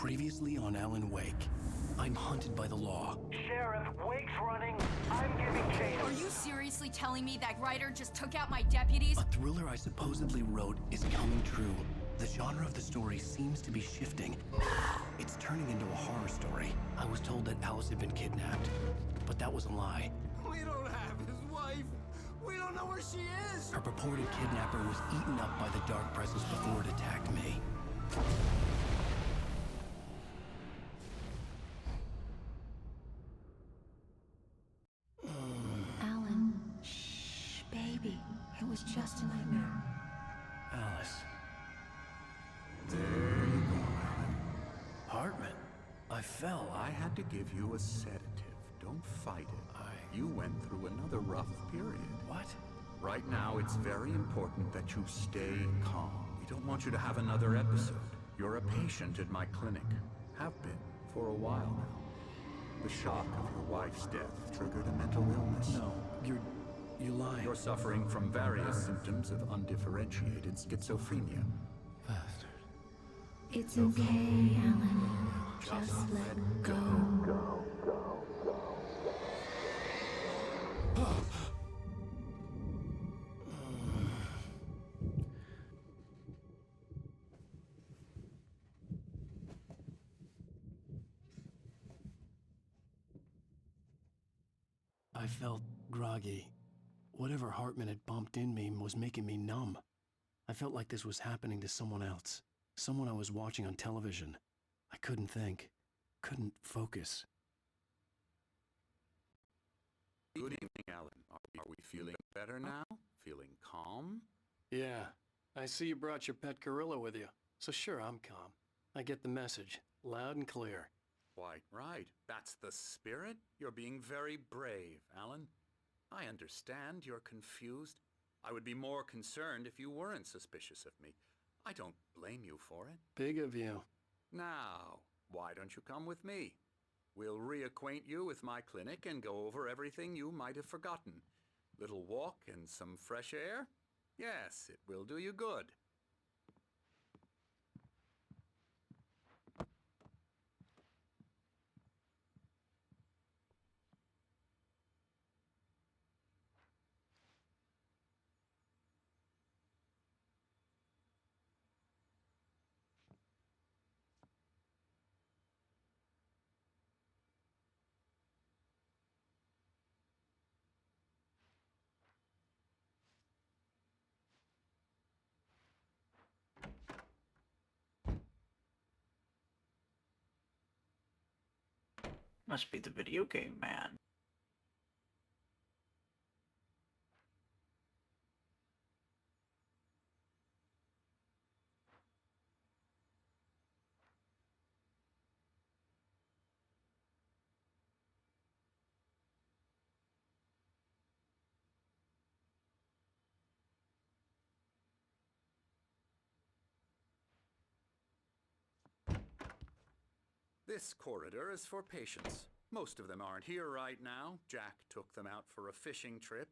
Previously on Alan Wake. I'm hunted by the law. Sheriff, Wake's running. I'm giving chase. Are you seriously telling me that writer just took out my deputies? A thriller I supposedly wrote is coming true. The genre of the story seems to be shifting. It's turning into a horror story. I was told that Alice had been kidnapped, but that was a lie. We don't have his wife. We don't know where she is. Her purported kidnapper was eaten up by the dark presence before it attacked me. Alan, shh, baby. It was just a nightmare. Alice. There you go, Alan. Hartman. I fell. I had to give you a sedative. Don't fight it. You went through another rough period. What? Right now, it's very important that you stay calm. We don't want you to have another episode. You're a patient at my clinic. Have been for a while now. The shock of your wife's death triggered a mental illness. No, you lie. You're suffering from various symptoms of undifferentiated schizophrenia. Bastard. It's okay, Alan. Just let go. I felt groggy. Whatever Hartman had bumped in me was making me numb. I felt like this was happening to someone else. Someone I was watching on television. I couldn't think. Couldn't focus. Good evening, Alan. Are we feeling better now? Feeling calm? Yeah. I see you brought your pet gorilla with you. So sure, I'm calm. I get the message. Loud and clear. Quite right. That's the spirit. You're being very brave, Alan. I understand you're confused. I would be more concerned if you weren't suspicious of me. I don't blame you for it. Big of you. Now, why don't you come with me? We'll reacquaint you with my clinic and go over everything you might have forgotten. Little walk and some fresh air? Yes, it will do you good. Must be the video game man. This corridor is for patients. Most of them aren't here right now. Jack took them out for a fishing trip,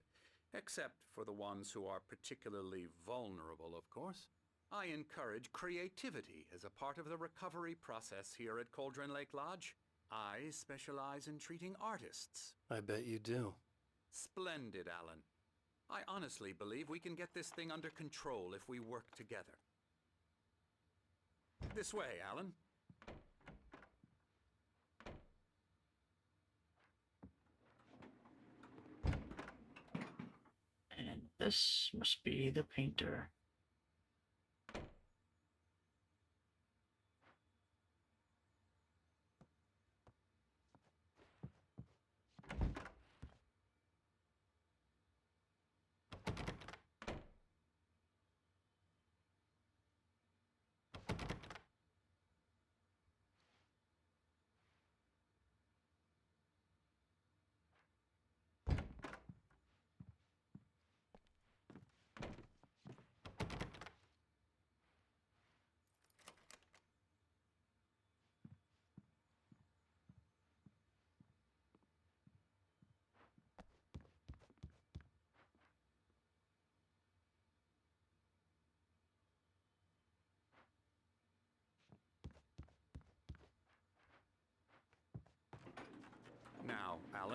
except for the ones who are particularly vulnerable, of course. I encourage creativity as a part of the recovery process here at Cauldron Lake Lodge. I specialize in treating artists. I bet you do. Splendid, Alan. I honestly believe we can get this thing under control if we work together. This way, Alan. And this must be the painter.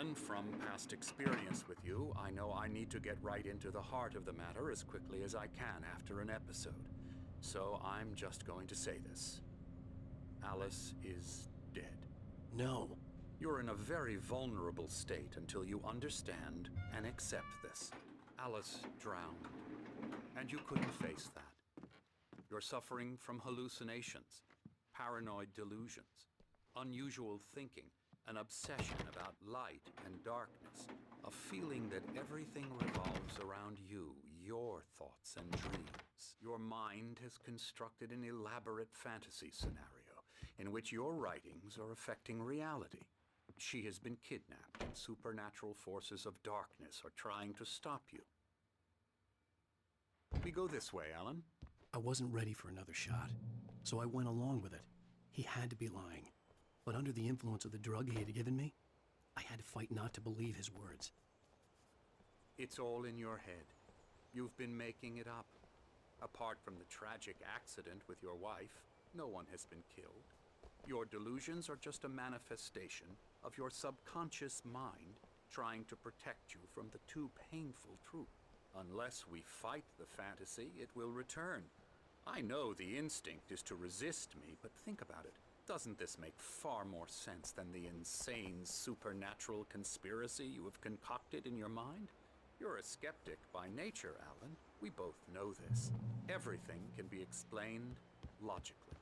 Alan, from past experience with you, I know I need to get right into the heart of the matter as quickly as I can after an episode. So I'm just going to say this. Alice is dead. No. You're in a very vulnerable state until you understand and accept this. Alice drowned, and you couldn't face that. You're suffering from hallucinations, paranoid delusions, unusual thinking, an obsession about light and darkness, a feeling that everything revolves around you, your thoughts and dreams. Your mind has constructed an elaborate fantasy scenario in which your writings are affecting reality. She has been kidnapped, and supernatural forces of darkness are trying to stop you. We go this way, Alan. I wasn't ready for another shot, so I went along with it. He had to be lying. But under the influence of the drug he had given me, I had to fight not to believe his words. It's all in your head. You've been making it up. Apart from the tragic accident with your wife, no one has been killed. Your delusions are just a manifestation of your subconscious mind trying to protect you from the too painful truth. Unless we fight the fantasy, it will return. I know the instinct is to resist me, but think about it. Doesn't this make far more sense than the insane supernatural conspiracy you have concocted in your mind? You're a skeptic by nature, Alan. We both know this. Everything can be explained logically.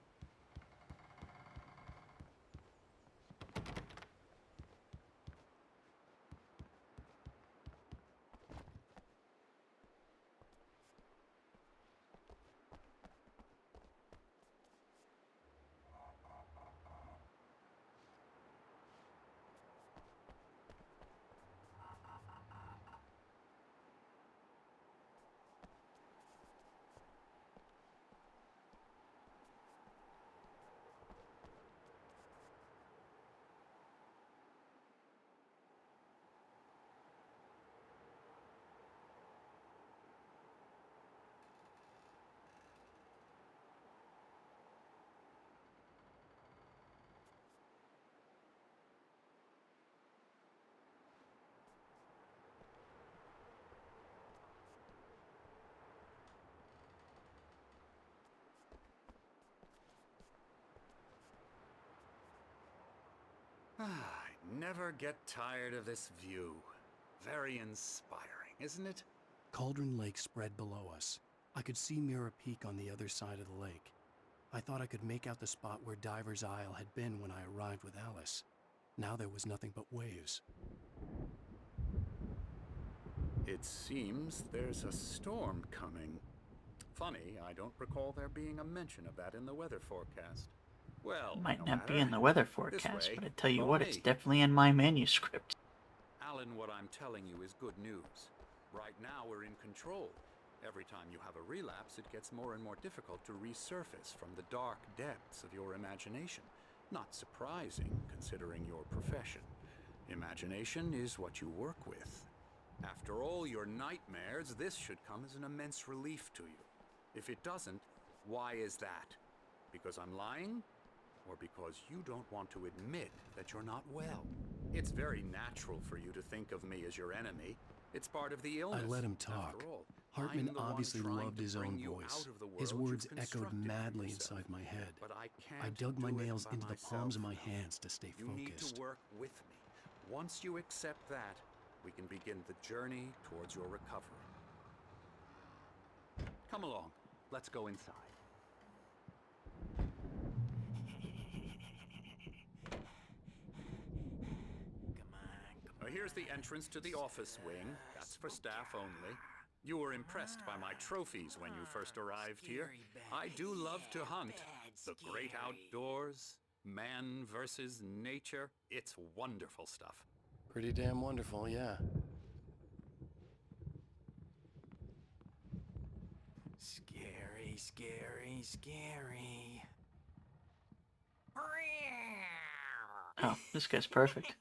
I never get tired of this view. Very inspiring, isn't it? Cauldron Lake spread below us. I could see Mirror Peak on the other side of the lake. I thought I could make out the spot where Diver's Isle had been when I arrived with Alice. Now there was nothing but waves. It seems there's a storm coming. Funny, I don't recall there being a mention of that in the weather forecast. Well, Might no not be matter. in the weather This forecast, way, but I tell you follow what, it's me. definitely in my manuscript. Alan, what I'm telling you is good news. Right now we're in control. Every time you have a relapse, it gets more and more difficult to resurface from the dark depths of your imagination. Not surprising, considering your profession. Imagination is what you work with. After all your nightmares, this should come as an immense relief to you. If it doesn't, why is that? Because I'm lying? Or because you don't want to admit that you're not well? It's very natural for you to think of me as your enemy. It's part of the illness. I let him talk. After all, Hartman I'm the one obviously trying loved to his bring own you voice. out of the His world words you've echoed constructed for madly yourself. inside my head. But I I can't dug my do it nails by into the myself palms of my now. hands to stay You need focused. to work with me. Once you accept that, we can begin the journey towards your recovery. Come along. Let's go inside. Here's the entrance to the office wing. That's for staff only. You were impressed by my trophies when you first arrived here. I do love to hunt. The great outdoors, man versus nature. It's wonderful stuff. Pretty damn wonderful, yeah. Scary, scary, scary. Oh, this guy's perfect.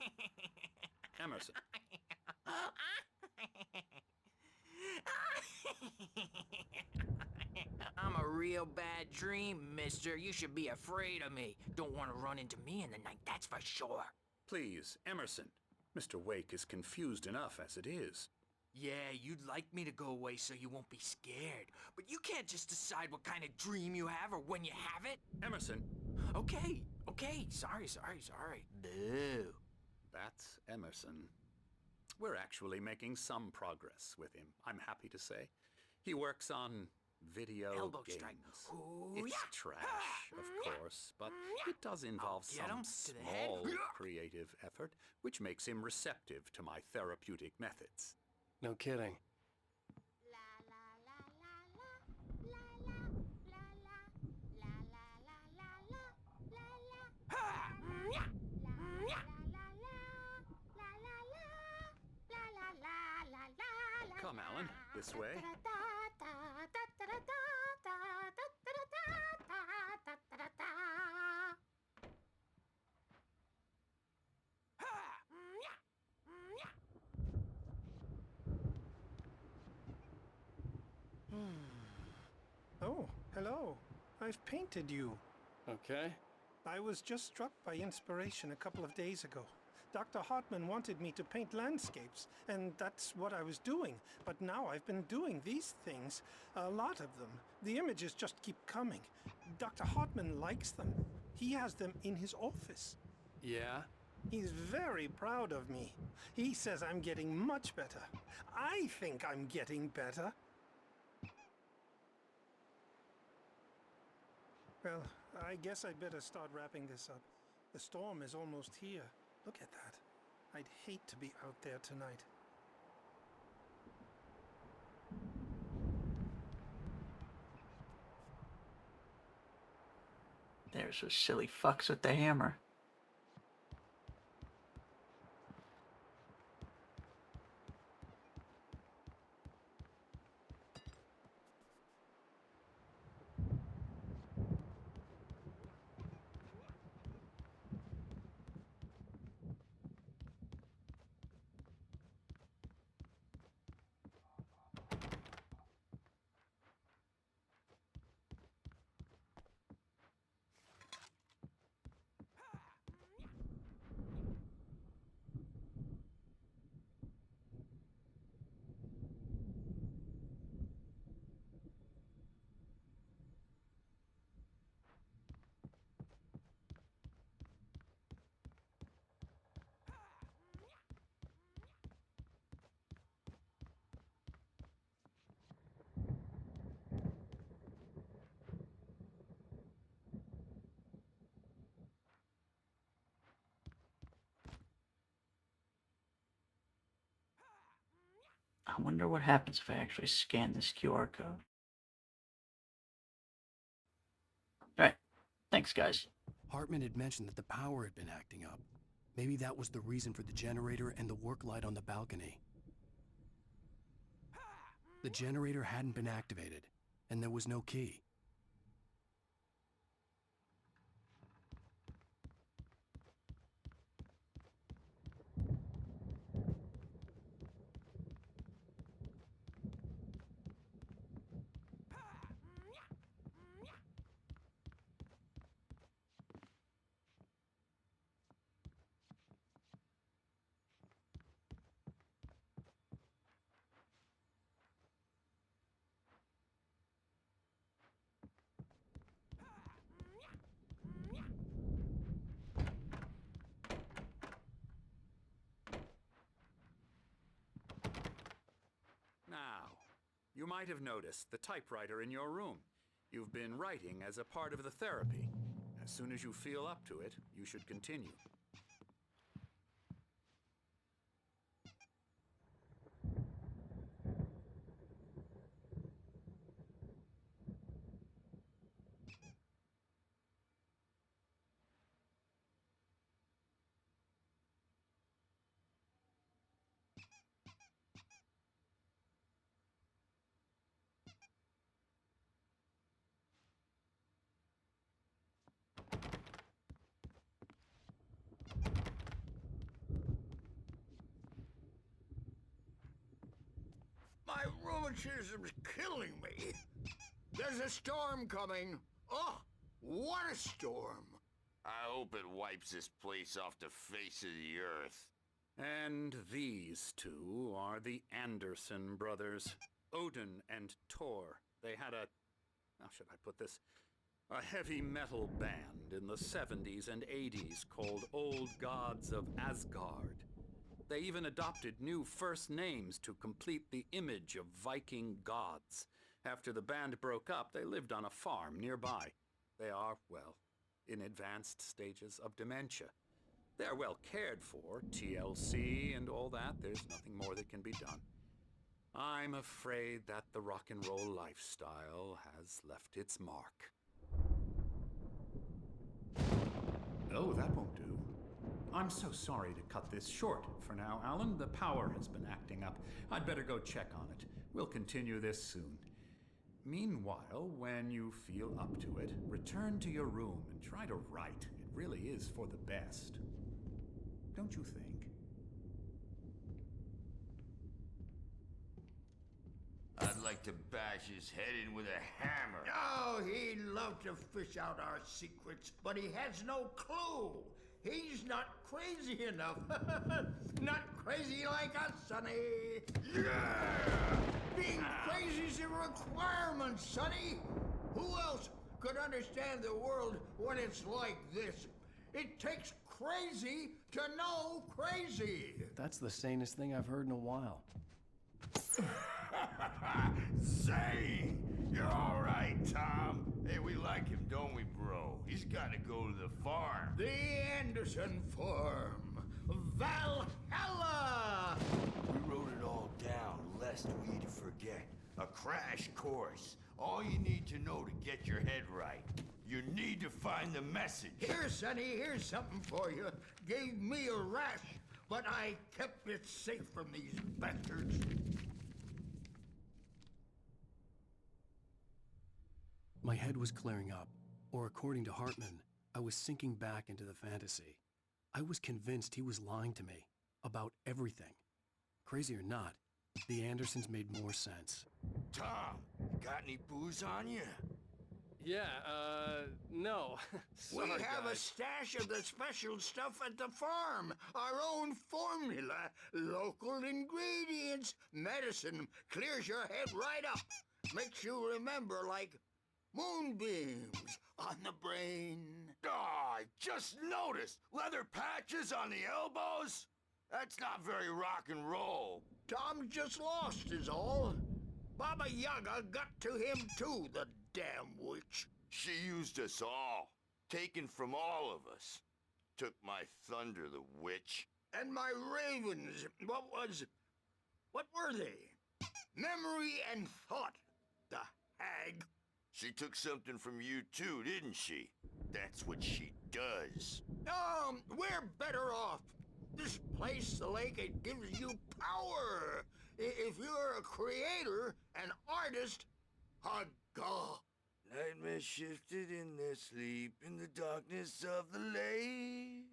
Emerson. I'm a real bad dream, mister. You should be afraid of me. Don't want to run into me in the night, that's for sure. Please, Emerson. Mr. Wake is confused enough as it is. Yeah, you'd like me to go away so you won't be scared. But you can't just decide what kind of dream you have or when you have it. Emerson, Okay. Sorry. Boo. that's Emerson. We're actually making some progress with him, I'm happy to say. He works on video Elbow games. strike. Ooh, It's yeah. trash, of course, but it does involve I'll get some him to the head. small creative effort, which makes him receptive to my therapeutic methods. No kidding. Come, Alan, this way. Oh, hello. I've painted you. Okay. I was just struck by inspiration a couple of days ago. Dr. Hartman wanted me to paint landscapes, and that's what I was doing. But now I've been doing these things, a lot of them. The images just keep coming. Dr. Hartman likes them. He has them in his office. Yeah? He's very proud of me. He says I'm getting much better. I think I'm getting better. Well, I guess I'd better start wrapping this up. The storm is almost here. Look at that. I'd hate to be out there tonight. There's those silly fucks with the hammer. I wonder what happens if I actually scan this QR code. Alright, thanks guys. Hartman had mentioned that the power had been acting up. Maybe that was the reason for the generator and the work light on the balcony. The generator hadn't been activated, and there was no key. Now, you might have noticed the typewriter in your room. You've been writing as a part of the therapy. As soon as you feel up to it, you should continue. My rheumatism's killing me. There's a storm coming. Oh, what a storm. I hope it wipes this place off the face of the earth. And these two are the Anderson brothers, Odin and Tor. They had a, how should I put this? A heavy metal band in the 70s and 80s called Old Gods of Asgard. They even adopted new first names to complete the image of Viking gods. After the band broke up, they lived on a farm nearby. They are, well, in advanced stages of dementia. They're well cared for, TLC and all that. There's nothing more that can be done. I'm afraid that the rock and roll lifestyle has left its mark. Oh, that won't do. I'm so sorry to cut this short for now, Alan. The power has been acting up. I'd better go check on it. We'll continue this soon. Meanwhile, when you feel up to it, return to your room and try to write. It really is for the best. Don't you think? I'd like to bash his head in with a hammer. Oh, he'd love to fish out our secrets, but he has no clue. He's not crazy enough. Not crazy like us, Sonny. Yeah! Being crazy's a requirement, Sonny. Who else could understand the world when it's like this? It takes crazy to know crazy. That's the sanest thing I've heard in a while. Zane! You're all right, Tom. Hey, we like him, don't we, bro? He's got to go to the farm. The Anderson farm. Valhalla! We wrote it all down, lest we forget. A crash course. All you need to know to get your head right. You need to find the message. Here, Sonny, here's something for you. Gave me a rash, but I kept it safe from these bastards. My head was clearing up, or according to Hartman, I was sinking back into the fantasy. I was convinced he was lying to me about everything. Crazy or not, the Andersons made more sense. Tom, got any booze on you? Yeah, no. We have a stash of the special stuff at the farm. Our own formula. Local ingredients. Medicine clears your head right up. Makes you remember like moonbeams on the brain. Oh, I just noticed. Leather patches on the elbows? That's not very rock and roll. Tom just lost is all. Baba Yaga got to him too, the damn witch. She used us all. Taken from all of us. Took my thunder, the witch. And my ravens. What were they? Memory and thought. The hag. She took something from you too, didn't she? That's what she does. We're better off. This place, the lake, it gives you power. If you're a creator, an artist, a god. Nightmares shifted in their sleep in the darkness of the lake.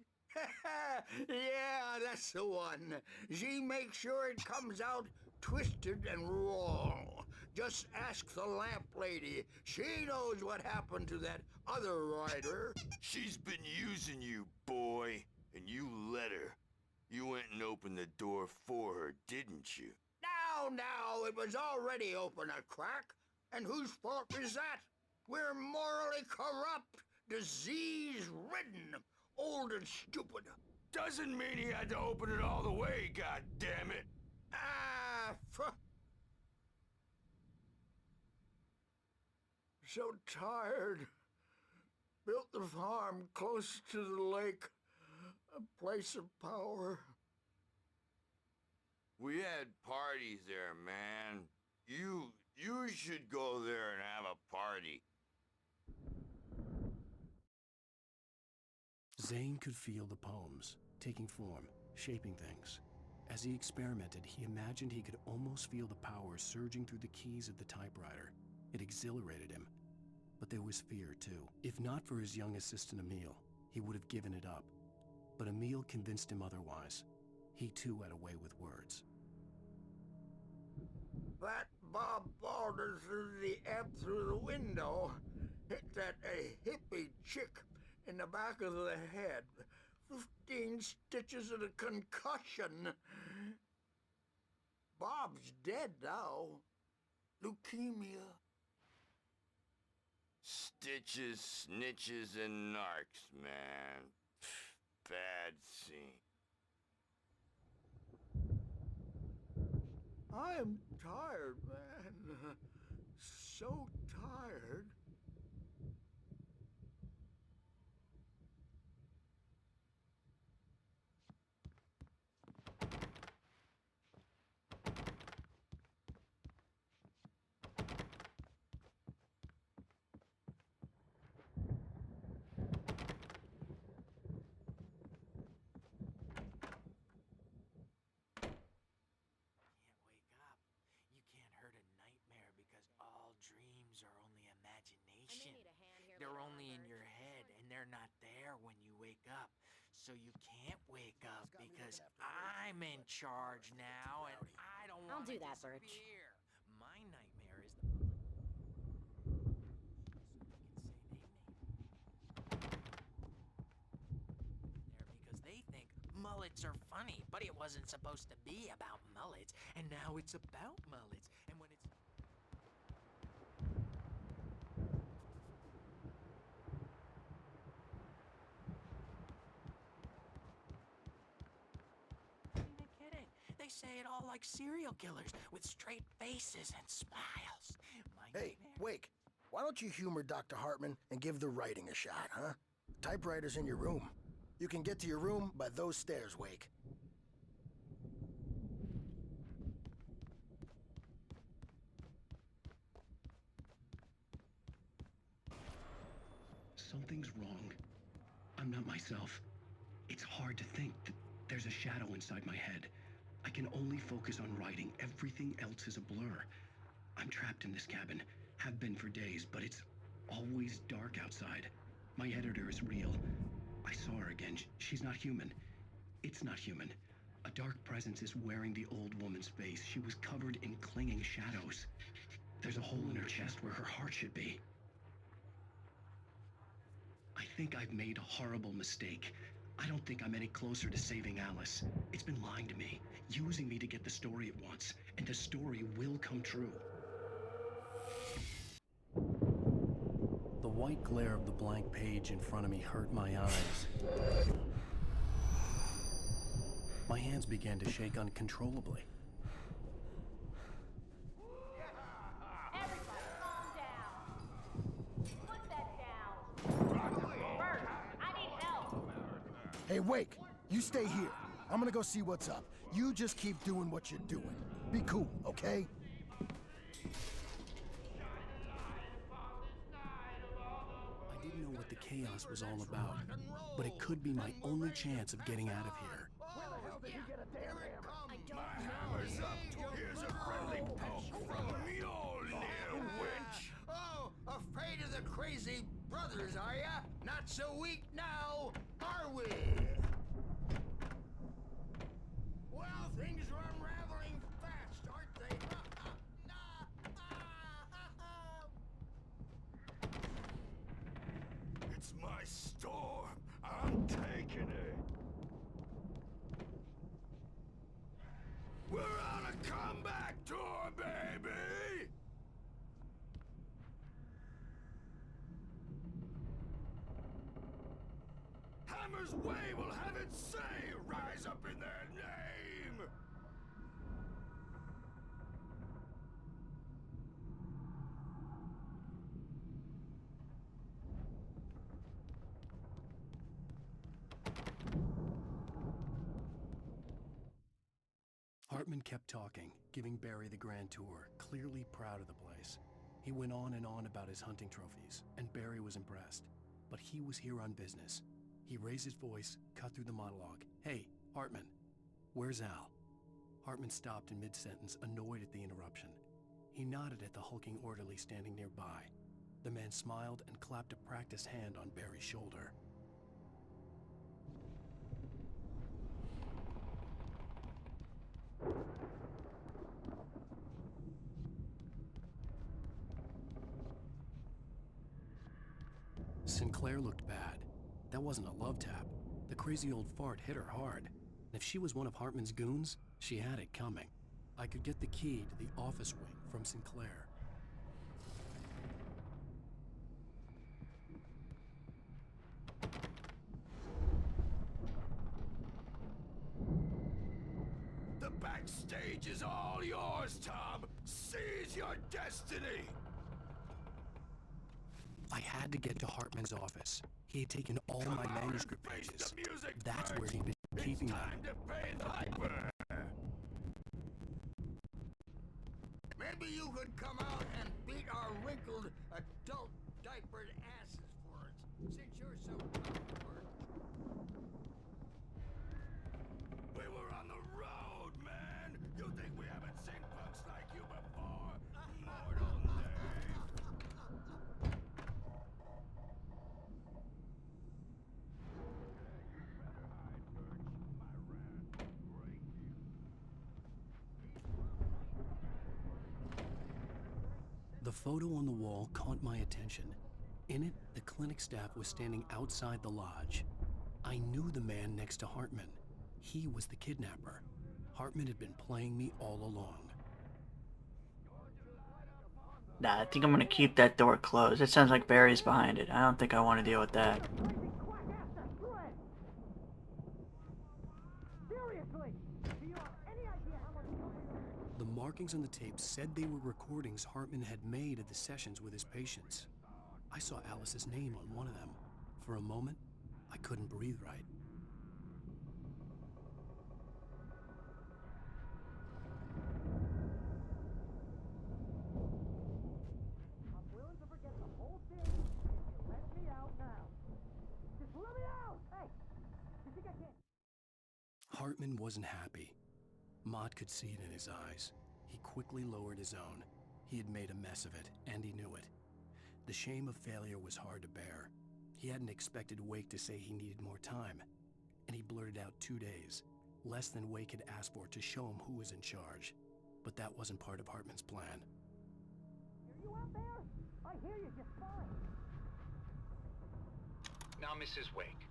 Yeah, that's the one. She makes sure it comes out twisted and wrong. Just ask the lamp lady. She knows what happened to that other writer. She's been using you, boy, and you let her. You went and opened the door for her, didn't you? Now, it was already open a crack. And whose fault is that? We're morally corrupt, disease-ridden, old and stupid. Doesn't mean he had to open it all the way, goddammit. So tired. Built the farm close to the lake. A place of power. We had parties there, man. You should go there and have a party. Zane could feel the poems, taking form, shaping things. As he experimented, he imagined he could almost feel the power surging through the keys of the typewriter. It exhilarated him. But there was fear, too. If not for his young assistant Emil, he would have given it up. But Emil convinced him otherwise. He too had a way with words. That Bob Balder threw the amp through the window. Hit that hippie chick in the back of the head. 15 stitches and a concussion. Bob's dead now. Leukemia. Stitches, snitches, and narcs, man. Bad scene. I am tired, man. So tired. Wake up. You can't hurt a nightmare because all dreams are only imagination. They're only in your head and they're not there when you wake up. So you can't wake up because I'm in charge now and I don't want to do that, Birch. disappear. My nightmare is the public. There because they think mullets are funny, but it wasn't supposed to be about mullets, and now it's about mullets. And when it's not even kidding. They say it all like serial killers with straight faces and smiles. My Hey, nightmare- Wake, why don't you humor Dr. Hartman and give the writing a shot, huh? Typewriter's in your room. You can get to your room by those stairs, Wake. Something's wrong. I'm not myself. It's hard to think that there's a shadow inside my head. I can only focus on writing. Everything else is a blur. I'm trapped in this cabin. Have been for days, but it's always dark outside. My editor is real. I saw her again. She's not human. It's not human. A dark presence is wearing the old woman's face. She was covered in clinging shadows. There's a hole in her chest where her heart should be. I think I've made a horrible mistake. I don't think I'm any closer to saving Alice. It's been lying to me, using me to get the story it wants, and the story will come true. The white glare of the blank page in front of me hurt my eyes. My hands began to shake uncontrollably. Everybody, calm down. Put that down. Bert, I need help. Hey, Wake, you stay here. I'm gonna go see what's up. You just keep doing what you're doing. Be cool, okay? I didn't know what the chaos was all about, but it could be my only chance of getting out of here. Where the hell did he get a damn hammer? I don't My know. hammer's up. Here's a friendly poke from Mjolnir, witch. Oh, afraid of the crazy brothers, are ya? Not so weak now, are we? Well, things are unraveling fast, aren't they? It's my storm. I'm taking it. We're on a comeback tour, baby! Hammer's Way will have its say! Rise up in their name! Hartman kept talking, giving Barry the grand tour, clearly proud of the place. He went on and on about his hunting trophies, and Barry was impressed. But he was here on business. He raised his voice, cut through the monologue. Hey, Hartman, where's Al? Hartman stopped in mid-sentence, annoyed at the interruption. He nodded at the hulking orderly standing nearby. The man smiled and clapped a practiced hand on Barry's shoulder. Sinclair looked bad. That wasn't a love tap. The crazy old fart hit her hard, and if she was one of Hartman's goons, she had it coming. I could get the key to the office wing from Sinclair. The backstage is all yours, Tom. Seize your destiny. I had to get to Hartman's office. He had taken all my manuscript pages. That's where he'd been keeping them. Time to pay the piper. Maybe you could come out and beat our wrinkled adult diapered asses for us, since you're so tough to work. We were on the road, man. You think we haven't seen punks like you before? Mortal knave. The photo on the wall caught my attention. In it, the clinic staff was standing outside the lodge. I knew the man next to Hartman. He was the kidnapper. Hartman had been playing me all along. Nah, I think I'm gonna keep that door closed. It sounds like Barry's behind it. I don't think I want to deal with that. The markings on the tape said they were recordings Hartman had made of the sessions with his patients. I saw Alice's name on one of them. For a moment, I couldn't breathe right. I'm willing to forget the whole thing if you let me out now. Just let me out! Hey! You think I can't? Hartman wasn't happy. Mott could see it in his eyes. He quickly lowered his own. He had made a mess of it, and he knew it. The shame of failure was hard to bear. He hadn't expected Wake to say he needed more time, and he blurted out 2 days, less than Wake had asked for to show him who was in charge. But that wasn't part of Hartman's plan. Hear you out there? I hear you just fine. Now, Mrs. Wake,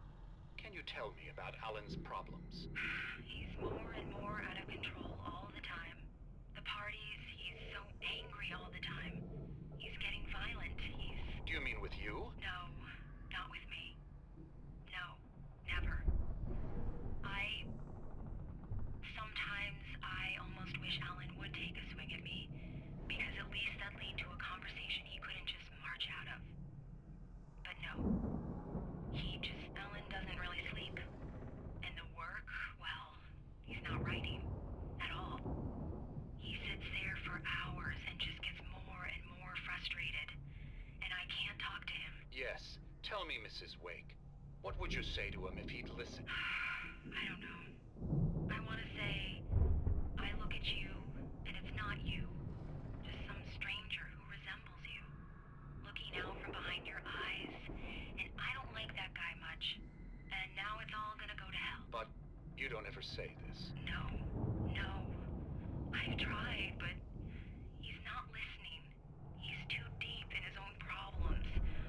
can you tell me about Alan's problems? He's more and more out of control all the time. The parties, he's so angry all the time. He's getting violent. Do you mean with you? No, not with me. No, never. Sometimes I almost wish Alan would take a swing at me, because at least that'd lead to a conversation he couldn't just march out of. But no. Alan doesn't really sleep. And the work, well, he's not writing at all. He sits there for hours and just gets more and more frustrated. And I can't talk to him. Yes. Tell me, Mrs. Wake. What would you say to him if he'd listen? I don't know. I want to say, I look at you, and it's not you. Just some stranger who resembles you. Looking out from behind your eyes. And I don't like that guy much. And now it's all gonna go to hell. But you don't ever say this. No. I've tried, but he's not listening. He's too deep in his own problems,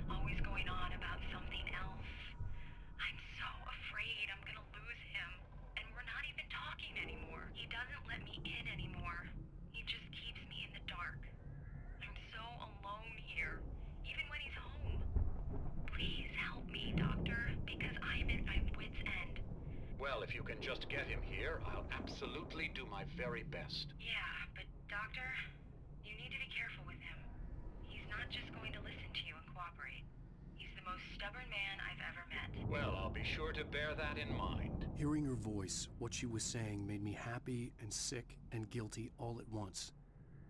always going on about something else. I'm so afraid I'm gonna lose him, and we're not even talking anymore. He doesn't let me in anymore. He just keeps me in the dark. I'm so alone here, even when he's home. Please help me, Doctor, because I'm at my wit's end. Well, if you can just get him here, I'll absolutely do my very best. Yeah, but Doctor, you need to be careful with him. He's not just going to listen to you and cooperate. He's the most stubborn man I've ever met. Well, I'll be sure to bear that in mind. Hearing her voice, what she was saying made me happy and sick and guilty all at once.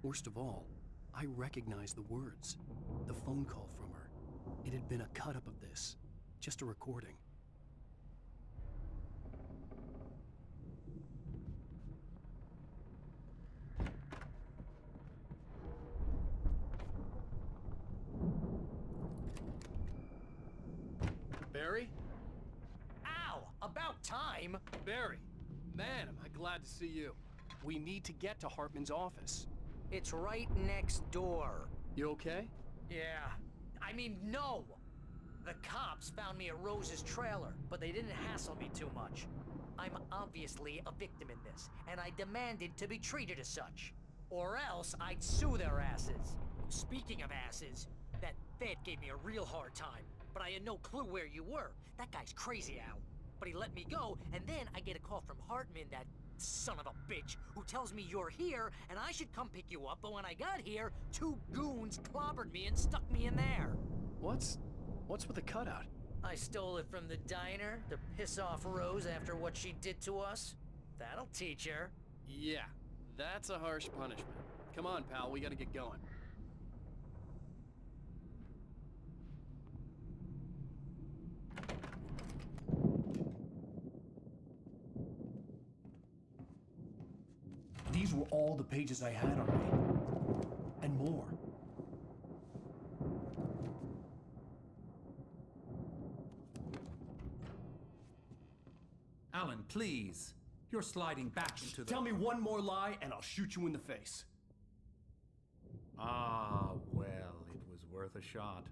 Worst of all, I recognized the words. The phone call from her. It had been a cut-up of this. Just a recording. Barry? Ow! About time! Barry! Man, am I glad to see you. We need to get to Hartman's office. It's right next door. You okay? Yeah. I mean, no! The cops found me at Rose's trailer, but they didn't hassle me too much. I'm obviously a victim in this, and I demanded to be treated as such. Or else I'd sue their asses. Speaking of asses, that Fed gave me a real hard time, but I had no clue where you were. That guy's crazy, Al. But he let me go, and then I get a call from Hartman, that son of a bitch, who tells me you're here, and I should come pick you up, but when I got here, 2 goons clobbered me and stuck me in there. What's with the cutout? I stole it from the diner to piss off Rose after what she did to us. That'll teach her. Yeah, that's a harsh punishment. Come on, pal, we gotta get going. These were all the pages I had on me. And more. Alan, please. You're sliding back into the... Tell me one more lie and I'll shoot you in the face. Ah, well, it was worth a shot.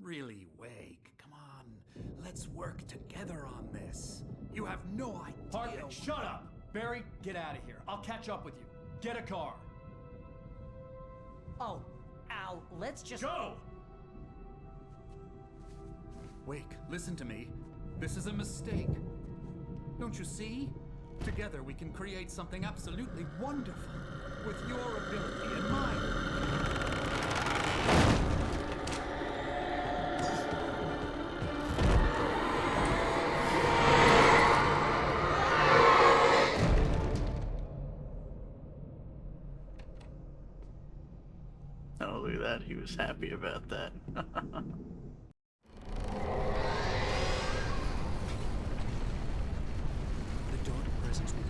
Really, Wake, come on. Let's work together on this. You have no idea... Hartman, shut up! Barry, get out of here. I'll catch up with you. Get a car. Oh, Al, let's just... Go! Wake, listen to me. This is a mistake. Don't you see? Together we can create something absolutely wonderful. With your ability and mine. Oh, look at that. He was happy about that. The dark presence will